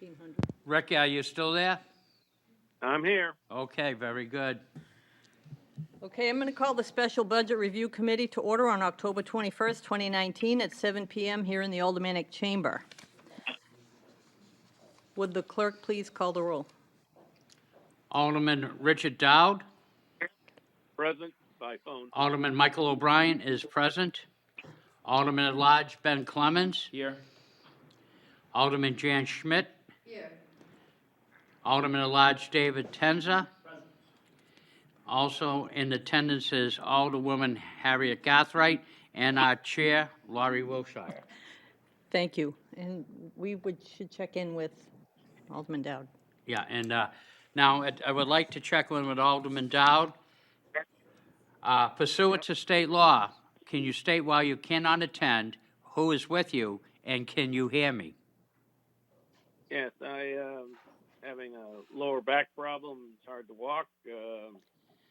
1900. Rick, are you still there? I'm here. Okay, very good. Okay, I'm going to call the Special Budget Review Committee to order on October 21st, 2019 at 7 p.m. here in the Aldermanic Chamber. Would the clerk please call the roll? Alderman Richard Dowd. Present by phone. Alderman Michael O'Brien is present. Alderman at Large Ben Clemens. Here. Alderman Jan Schmidt. Here. Alderman at Large David Tenza. Present. Also in attendance is Alderwoman Harriet Gathright and our chair, Laurie Wilshire. Thank you. And should check in with Alderman Dowd. Yeah, and now I would like to check in with Alderman Dowd. Pursuant to state law, can you state why you cannot attend, who is with you, and can you hear me? Yes, I am having a lower back problem. It's hard to walk,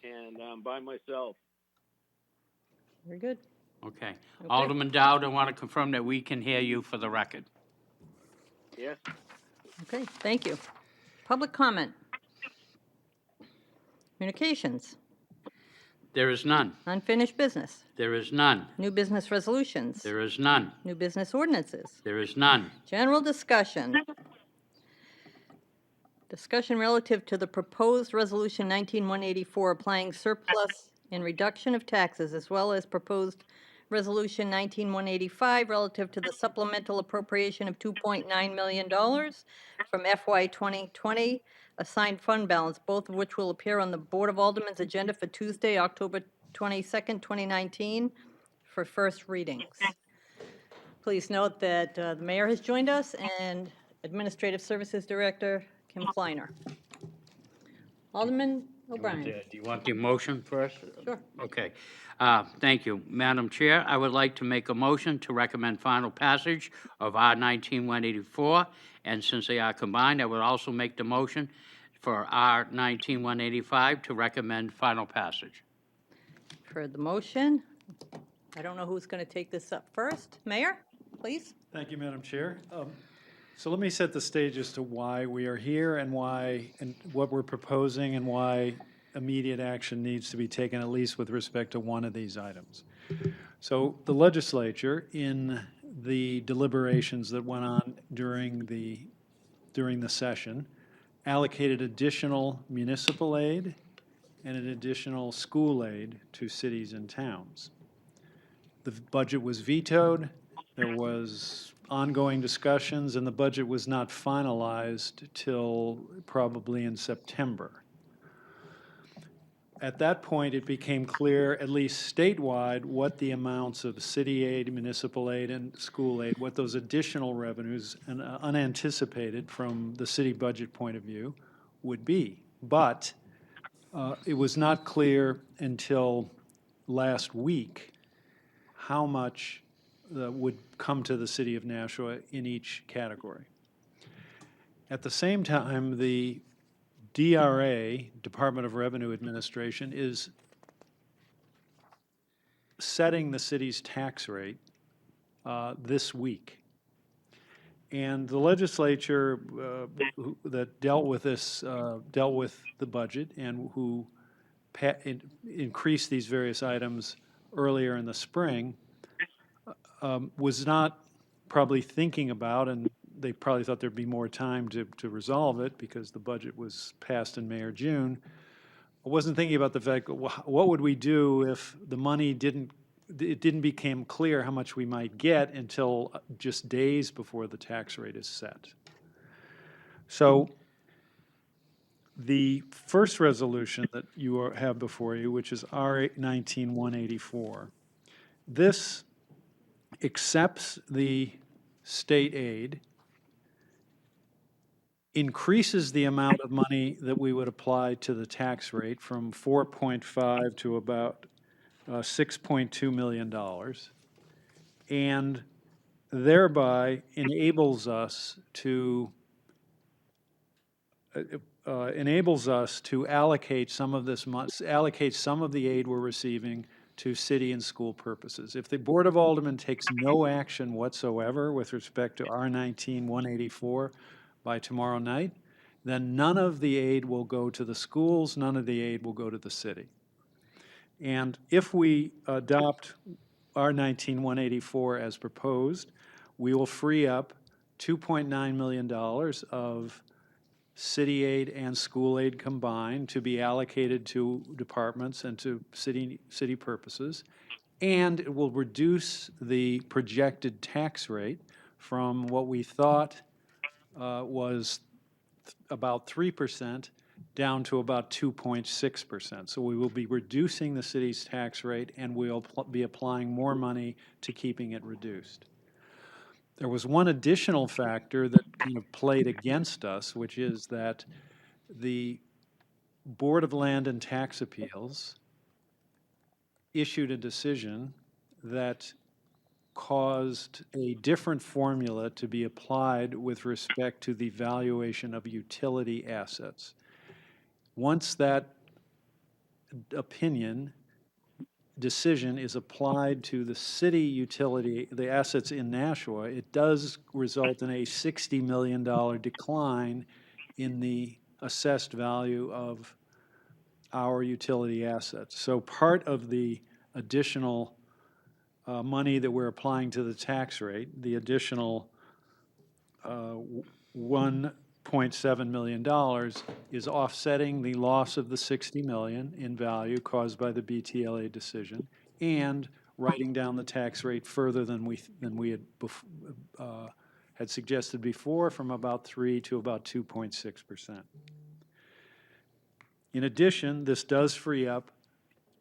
and I'm by myself. Very good. Okay. Alderman Dowd, I want to confirm that we can hear you for the record. Yes. Okay, thank you. Public comment. Communications. There is none. Unfinished business. There is none. New business resolutions. There is none. New business ordinances. There is none. General discussion. Discussion relative to the proposed Resolution 19-184 applying surplus and reduction of taxes, as well as proposed Resolution 19-185 relative to the supplemental appropriation of $2.9 million from FY 2020 assigned fund balance, both of which will appear on the Board of Aldermen's agenda for Tuesday, October 22nd, 2019, for first readings. Please note that the mayor has joined us and Administrative Services Director Kim Kleiner. Alderman O'Brien. Do you want the motion first? Sure. Okay. Thank you. Madam Chair, I would like to make a motion to recommend final passage of R 19-184, and since they are combined, I would also make the motion for R 19-185 to recommend final passage. For the motion, I don't know who's going to take this up first. Mayor, please. Thank you, Madam Chair. So let me set the stage as to why we are here and what we're proposing and why immediate action needs to be taken, at least with respect to one of these items. So the legislature, in the deliberations that went on during the session, allocated additional municipal aid and an additional school aid to cities and towns. The budget was vetoed. There was ongoing discussions, and the budget was not finalized till probably in September. At that point, it became clear, at least statewide, what the amounts of city aid, municipal aid, and school aid, what those additional revenues, and unanticipated from the city budget point of view, would be. But it was not clear until last week how much would come to the city of Nashua in each category. At the same time, the DRA, Department of Revenue Administration, is setting the city's tax rate this week. And the legislature that dealt with this, dealt with the budget and who increased these various items earlier in the spring, was not probably thinking about, and they probably thought there'd be more time to resolve it because the budget was passed in May or June. I wasn't thinking about the fact, what would we do if the money didn't become clear how much we might get until just days before the tax rate is set. So the first resolution that you have before you, which is R 19-184, this accepts the state aid, increases the amount of money that we would apply to the tax rate from 4.5 to about $6.2 million, and thereby enables us to allocate some of this money, allocate some of the aid we're receiving to city and school purposes. If the Board of Aldermen takes no action whatsoever with respect to R 19-184, by tomorrow night, then none of the aid will go to the schools, none of the aid will go to the city. And if we adopt our 19-184 as proposed, we will free up $2.9 million of city aid and school aid combined to be allocated to departments and to city purposes. And it will reduce the projected tax rate from what we thought was about 3% down to about 2.6%. So we will be reducing the city's tax rate, and we'll be applying more money to keeping it reduced. There was one additional factor that kind of played against us, which is that the Board of Land and Tax Appeals issued a decision that caused a different formula to be applied with respect to the valuation of utility assets. Once that decision is applied to the city utility, the assets in Nashua, it does result in a $60 million decline in the assessed value of our utility assets. So part of the additional money that we're applying to the tax rate, the additional $1.7 million, is offsetting the loss of the $60 million in value caused by the BTLA decision and writing down the tax rate further than we had suggested before, from about 3 to about 2.6%. In addition, this does free up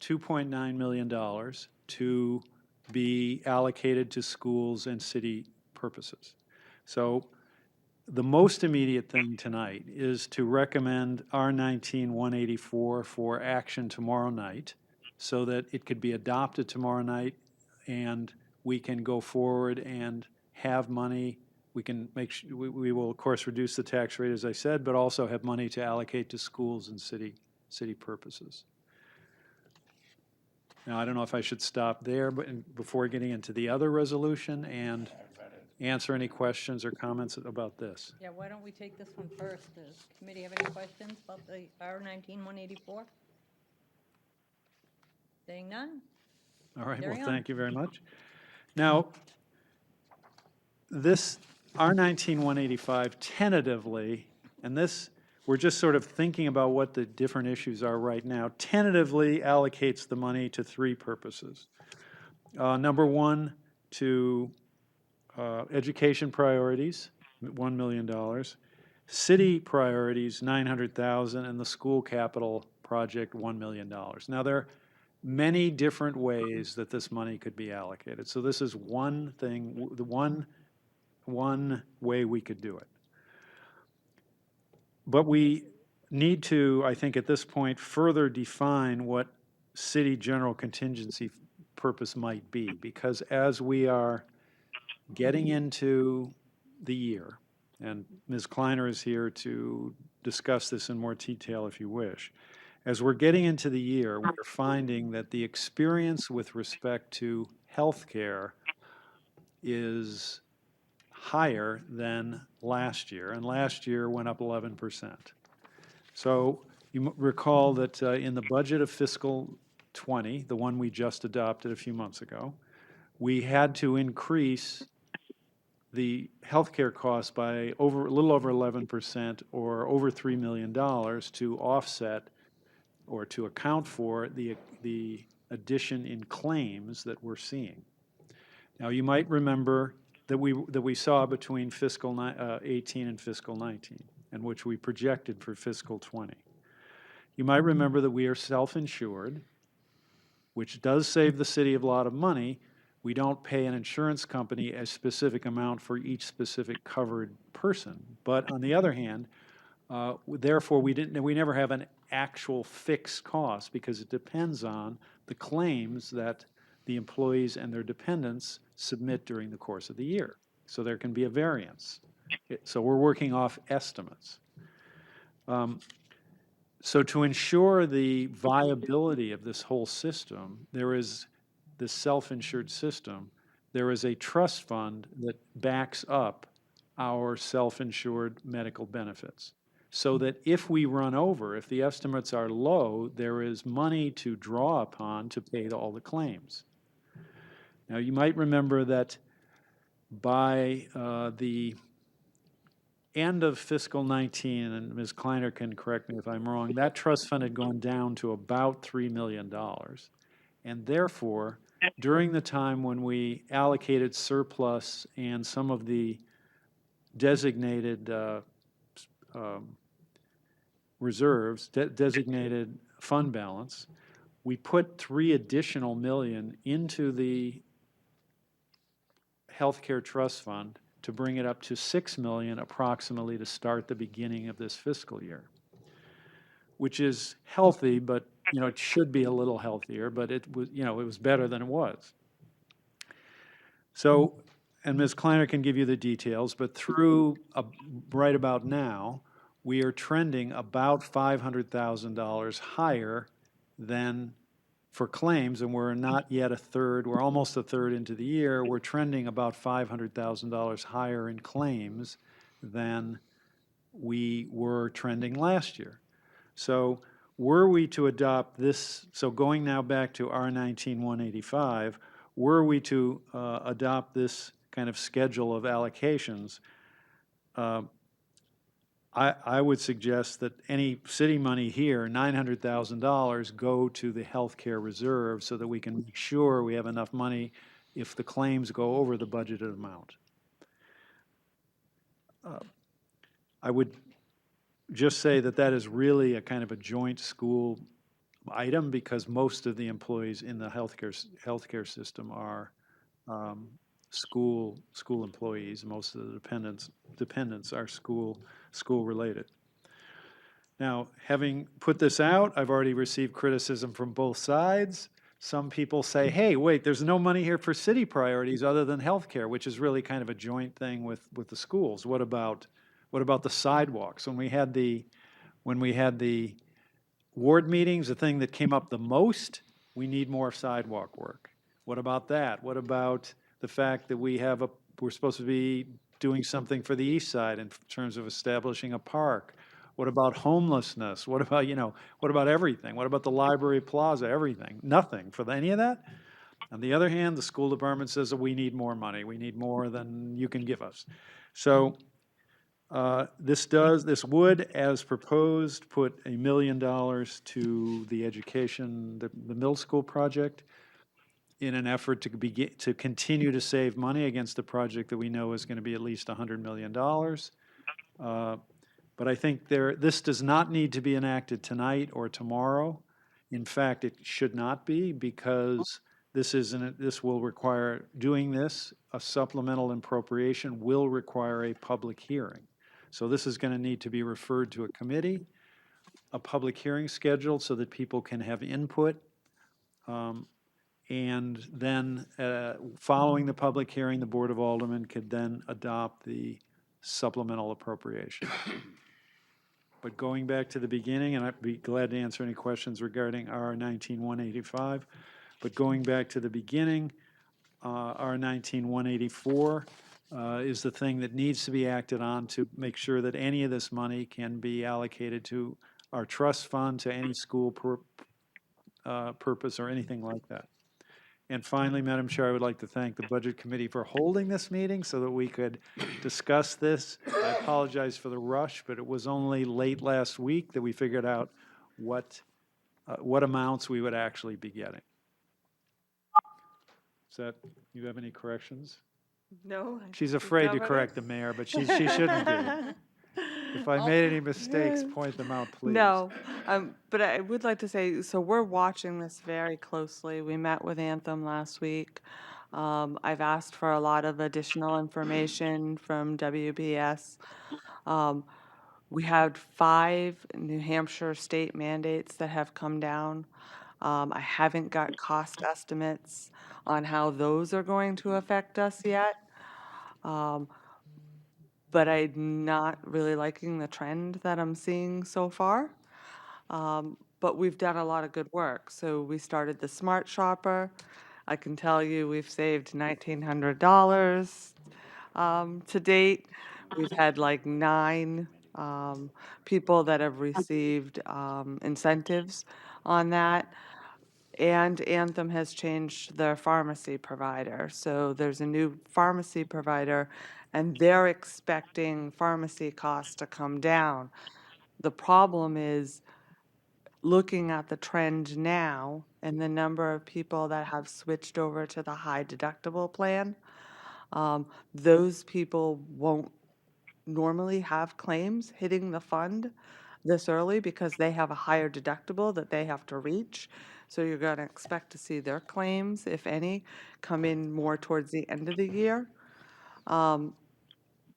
$2.9 million to be allocated to schools and city purposes. So the most immediate thing tonight is to recommend R-19-184 for action tomorrow night so that it could be adopted tomorrow night and we can go forward and have money. We can we will, of course, reduce the tax rate, as I said, but also have money to allocate to schools and city purposes. Now, I don't know if I should stop there, but before getting into the other resolution and answer any questions or comments about this. Yeah, why don't we take this one first? Does the committee have any questions about the R-19-184? Saying none? All right, Carry well, on. thank you very much. Now, this R-19-185 tentatively, and this, we're just sort of thinking about what the different issues are right now, tentatively allocates the money to three purposes. Number one, to education priorities, $1 million. City priorities, $900,000, and the school capital project, $1 million. Now, there are many different ways that this money could be allocated. So this is one thing, the one way we could do it. But we need to, I think at this point, further define what city general contingency purpose might be, because as we are getting into the year, and Ms. Kleiner is here to discuss this in more detail if you wish. As we're getting into the year, we're finding that the experience with respect to healthcare is higher than last year, and last year went up 11%. So you recall that in the budget of fiscal 20, the one we just adopted a few months ago, we had to increase the healthcare costs by a little over 11%, or over $3 million, to offset or to account for the addition in claims that we're seeing. Now, you might remember that we saw between fiscal 18 and fiscal 19, and which we projected for fiscal 20. You might remember that we are self-insured, which does save the city a lot of money. We don't pay an insurance company a specific amount for each specific covered person. But on the other hand, therefore, we never have an actual fixed cost, because it depends on the claims that the employees and their dependents submit during the course of the year. So there can be a variance. So we're working off estimates. So to ensure the viability of this whole system, there is this self-insured system, there is a trust fund that backs up our self-insured medical benefits. So that if we run over, if the estimates are low, there is money to draw upon to pay all the claims. Now, you might remember that by the end of fiscal 19, and Ms. Kleiner can correct me if I'm wrong, that trust fund had gone down to about $3 million. And therefore, during the time when we allocated surplus and some of the designated reserves, designated fund balance, we put 3 additional million into the healthcare trust fund to bring it up to 6 million approximately to start the beginning of this fiscal year, which is healthy, but it should be a little healthier, but it was, it was better than it was. So, and Ms. Kleiner can give you the details, but through right about now, we are trending about $500,000 higher than for claims, and we're not yet a third, we're almost a third into the year. We're trending about $500,000 higher in claims than we were trending last year. So were we to adopt this, so going now back to R19-185, were we to adopt this kind of schedule of allocations, I would suggest that any city money here, $900,000, go to the healthcare reserve so that we can make sure we have enough money if the claims go over the budgeted amount. I would just say that that is really a kind of a joint school item because most of the employees in the healthcare system are school employees. Most of the dependents are school related. Now, having put this out, I've already received criticism from both sides. Some people say, hey, wait, there's no money here for city priorities other than healthcare, which is really kind of a joint thing with the schools. What about the sidewalks? When we had the ward meetings, the thing that came up the most, we need more sidewalk work. What about that? What about the fact that we're supposed to be doing something for the east side in terms of establishing a park? What about homelessness? What about everything? What about the library plaza? Everything. Nothing for any of that. On the other hand, the school department says that we need more money. We need more than you can give us. So this would, as proposed, put $1 million to the education, the middle school project, in an effort to continue to save money against a project that we know is going to be at least $100 million. But I think this does not need to be enacted tonight or tomorrow. In fact, it should not be because this will require, doing this, a supplemental appropriation will require a public hearing. So this is going to need to be referred to a committee, a public hearing scheduled so that people can have input. And then following the public hearing, the Board of Aldermen could then adopt the supplemental appropriation. But going back to the beginning, and I'd be glad to answer any questions regarding R19-185, but going back to the beginning, R19-184 is the thing that needs to be acted on to make sure that any of this money can be allocated to our trust fund, to any school purpose or anything like that. And finally, Madam Chair, I would like to thank the Budget Committee for holding this meeting so that we could discuss this. I apologize for the rush, but it was only late last week that we figured out what amounts we would actually be getting. You have any corrections? No. She's afraid to correct the mayor, but she shouldn't be. If I made any mistakes, point them out, please. No, but I would like to say, so we're watching this very closely. We met with Anthem last week. I've asked for a lot of additional information from WBS. We had 5 New Hampshire state mandates that have come down. I haven't got cost estimates on how those are going to affect us yet. But I'm not really liking the trend that I'm seeing so far. But we've done a lot of good work. So we started the Smart Shopper. I can tell you we've saved $1,900 to date. We've had like 9 people that have received incentives on that. And Anthem has changed their pharmacy provider. So there's a new pharmacy provider, and they're expecting pharmacy costs to come down. The problem is looking at the trend now and the number of people that have switched over to the high deductible plan. Those people won't normally have claims hitting the fund this early because they have a higher deductible that they have to reach. So you're going to expect to see their claims, if any, come in more towards the end of the year.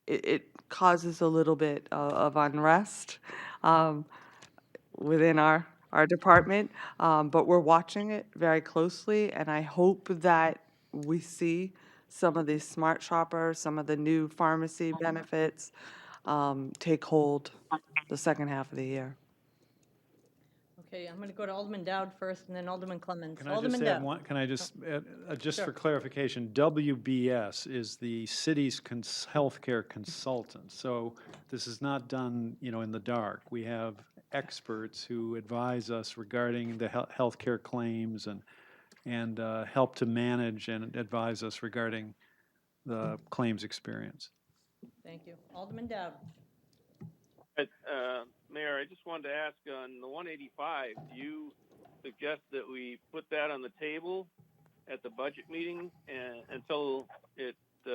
It causes a little bit of unrest within our department, but we're watching it very closely, and I hope that we see some of these smart shoppers, some of the new pharmacy benefits take hold the second half of the year. Okay, I'm going to go to Alderman Dowd first, and then Alderman Clemmons. Can I Alderman just add Dowd. one, can I just, just Sure. for clarification, WBS is the city's healthcare consultant. So this is not done, in the dark. We have experts who advise us regarding the healthcare claims and help to manage and advise us regarding the claims experience. Thank you. Alderman Dowd. Mayor, I just wanted to ask on the 185, do you suggest that we put that on the table at the budget meeting until it is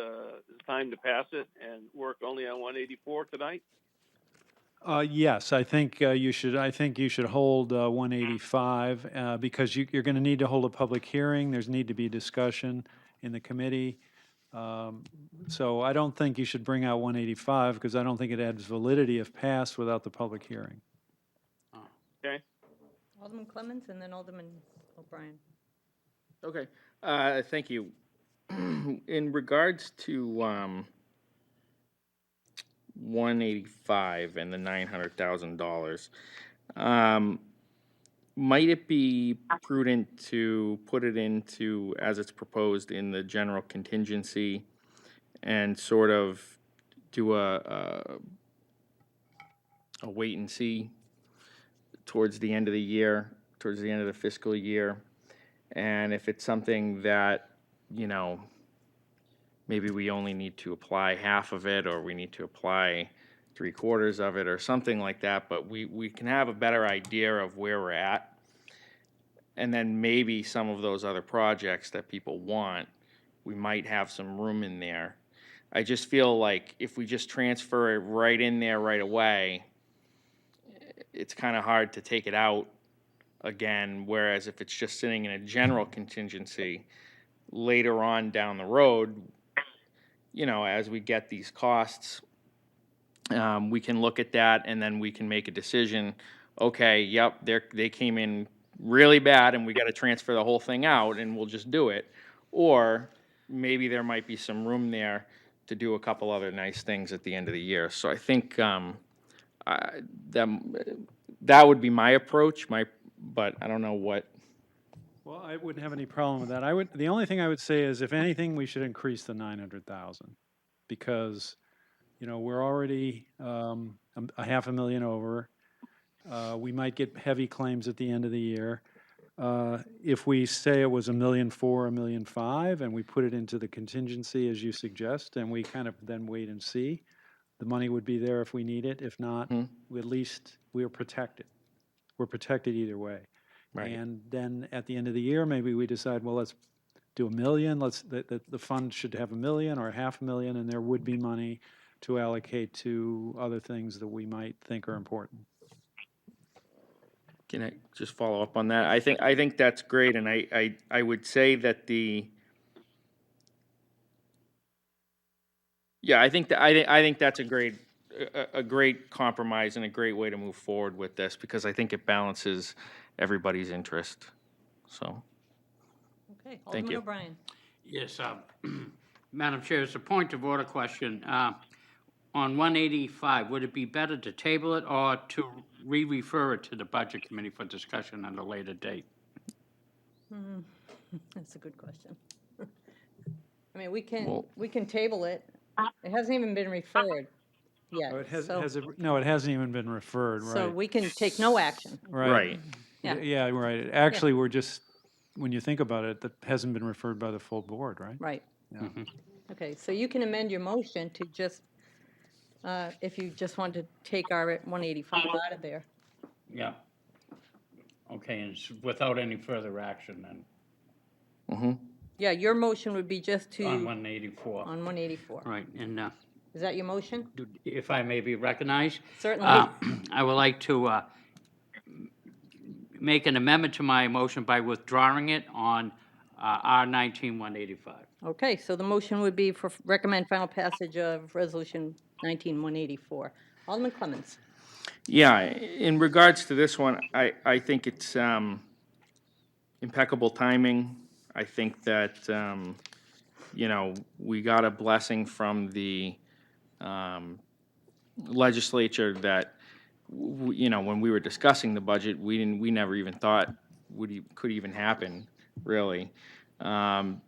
time to pass it and work only on 184 tonight? Yes, I think you should. I think you should hold 185 because you're going to need to hold a public hearing. There's need to be discussion in the committee. So I don't think you should bring out 185 because I don't think it adds validity if passed without the public hearing. Okay. Alderman Clemmons, and then Alderman O'Brien. Okay, thank you. In regards to 185 and the $900,000, might it be prudent to put it into, as it's proposed, in the general contingency and sort of do a wait and see towards the end of the year, towards the end of the fiscal year? And if it's something that, maybe we only need to apply half of it, or we need to apply 3/4 of it, or something like that, but we can have a better idea of where we're at. And then maybe some of those other projects that people want, we might have some room in there. I just feel like if we just transfer it right in there right away, it's kind of hard to take it out again, whereas if it's just sitting in a general contingency, later on down the road, as we get these costs, we can look at that and then we can make a decision. Okay, yep, they came in really bad and we got to transfer the whole thing out and we'll just do it. Or maybe there might be some room there to do a couple other nice things at the end of the year. So I think that would be my approach, but I don't know what. Well, I wouldn't have any problem with that. The only thing I would say is, if anything, we should increase the 900,000 because, we're already a $500,000 over. We might get heavy claims at the end of the year. If we say it was $1.4 million, $1.5 million, and we put it into the contingency as you suggest, and we kind of then wait and see, the money would be there if we need it. If not, at least we're protected. We're protected either way. Right. And then at the end of the year, maybe we decide, well, let's do $1 million. The fund should have $1 million or $500,000, and there would be money to allocate to other things that we might think are important. Can I just follow up on that? I think that's great, and I would say that I think that's a great compromise and a great way to move forward with this, because I think it balances everybody's interest. So, Okay, Thank Alderman you. O'Brien. Yes, Madam Chair, it's a point of order question. On 185, would it be better to table it or to re-refer it to the Budget Committee for discussion at a later date? That's a good question. I mean, we can Well- table it. It hasn't even been referred. yet. Oh, it has, So- no, it hasn't even been referred, So right? we can take no action. Right. Yeah. Yeah, right. Actually, we're just, when you think about it, that hasn't been referred by the full board, right? Right. Yeah. Okay, so you can amend your motion to just, if you just want to take our 185 out of there. Yeah. Okay, and without any further action then, Yeah, your motion would be just to, on 184. on 184. Right, and Is that your motion? if I may be recognized? Certainly. I would like to make an amendment to my motion by withdrawing it on R19-185. Okay, so the motion would be for recommend final passage of Resolution 19184. Alderman Clemmons. Yeah, in regards to this one, I think it's impeccable timing. I think that, you know, we got a blessing from the legislature that, you know, when we were discussing the budget, we never even thought could even happen, really.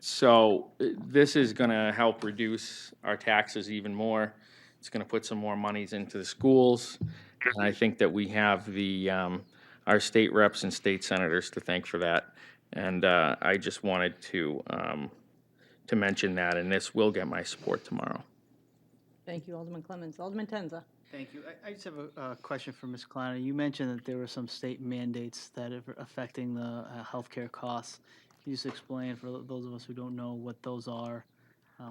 So this is gonna help reduce our taxes even more. It's gonna put some more monies into the schools. And I think that we have our state reps and state senators to thank for that. And I just wanted to mention that, and this will get my support tomorrow. Thank you, Alderman Clemmons. Alderman Tenza. Thank you. I just have a question for Ms. Kleiner. You mentioned that there were some state mandates that are affecting the healthcare costs. Can you just explain for those of us who don't know what those are,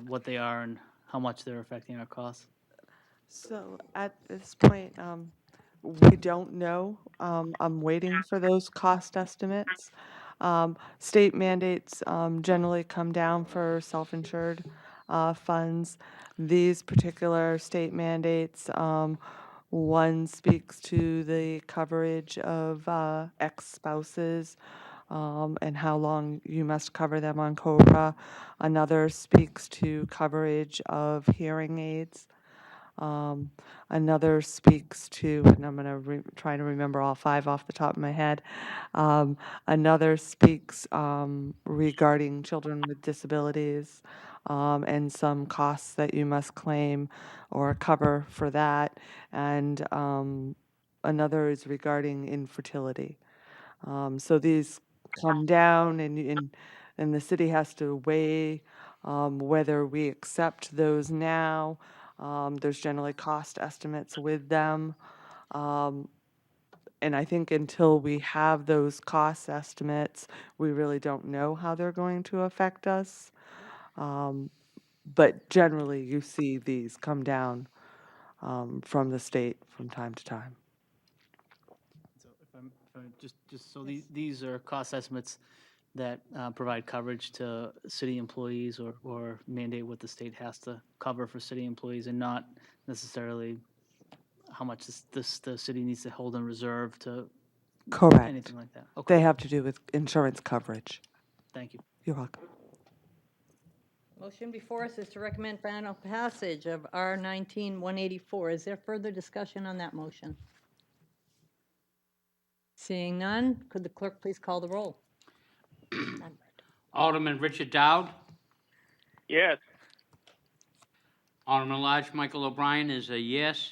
what they are, and how much they're affecting our costs? So at this point, we don't know. I'm waiting for those cost estimates. State mandates generally come down for self-insured funds. These particular state mandates, one speaks to the coverage of ex-spouses and how long you must cover them on COBRA. Another speaks to coverage of hearing aids. Another speaks to, and I'm going to try to remember all five off the top of my head. Another speaks regarding children with disabilities and some costs that you must claim or cover for that. And another is regarding infertility. So these come down, and the city has to weigh whether we accept those now. There's generally cost estimates with them. And I think until we have those cost estimates, we really don't know how they're going to affect us. But generally, you see these come down from the state from time to time. So if I'm just so these are cost estimates that provide coverage to city employees or mandate what the state has to cover for city employees, and not necessarily how much the city needs to hold in reserve to Correct. anything like that. Okay, They have to do with insurance coverage. thank you. You're welcome. Motion before us is to recommend final passage of R19-184. Is there further discussion on that motion? Seeing none, could the clerk please call the roll? Alderman Richard Dowd, Yes. Alderman at Large Michael O'Brien is a yes.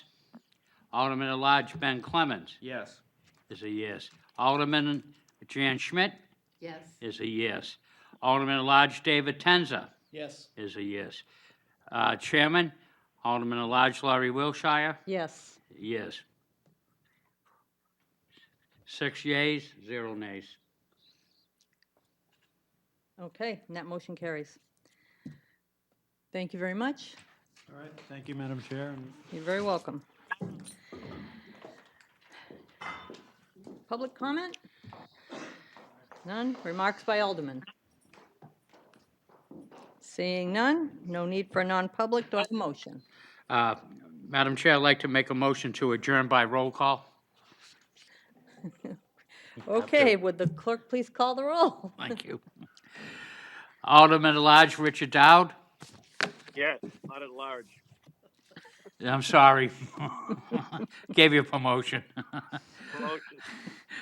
Alderman at Large Ben Clemmons Yes. is a yes. Alderman Jan Schmidt Yes. is a yes. Alderman at Large David Tenza Yes. is a yes. Chairman, Alderman at Large Laurie Wilshire, Yes. yes. 6 yeas, 0 nays. Okay, and that motion carries. Thank you very much. All right, thank you, Madam Chair. And You're very welcome. Public comment? None. Remarks by Alderman? Seeing none, no need for a non-public. Do I have a motion? Madam Chair, I'd like to make a motion to adjourn by roll call. Okay, would the clerk please call the roll? Thank you. Alderman at Large Richard Dowd, Yes. Not at large. I'm sorry. Gave you a promotion. Promotion.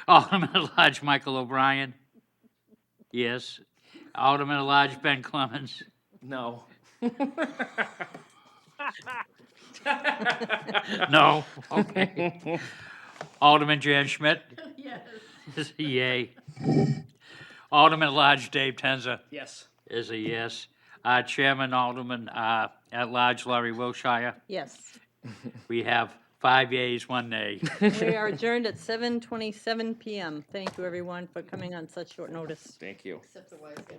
Alderman at Large Michael O'Brien, yes. Alderman at Large Ben Clemmons, No. No? Okay. Alderman Jan Schmidt? Yes. Yay. Alderman at Large Dave Tenza Yes. is a yes. Chairman Alderman at Large Laurie Wilshire. Yes. We have 5 yeas, 1 nay. We are adjourned at 7:27 PM. Thank you, everyone, for coming on such short notice. Thank you. Except the wise guy.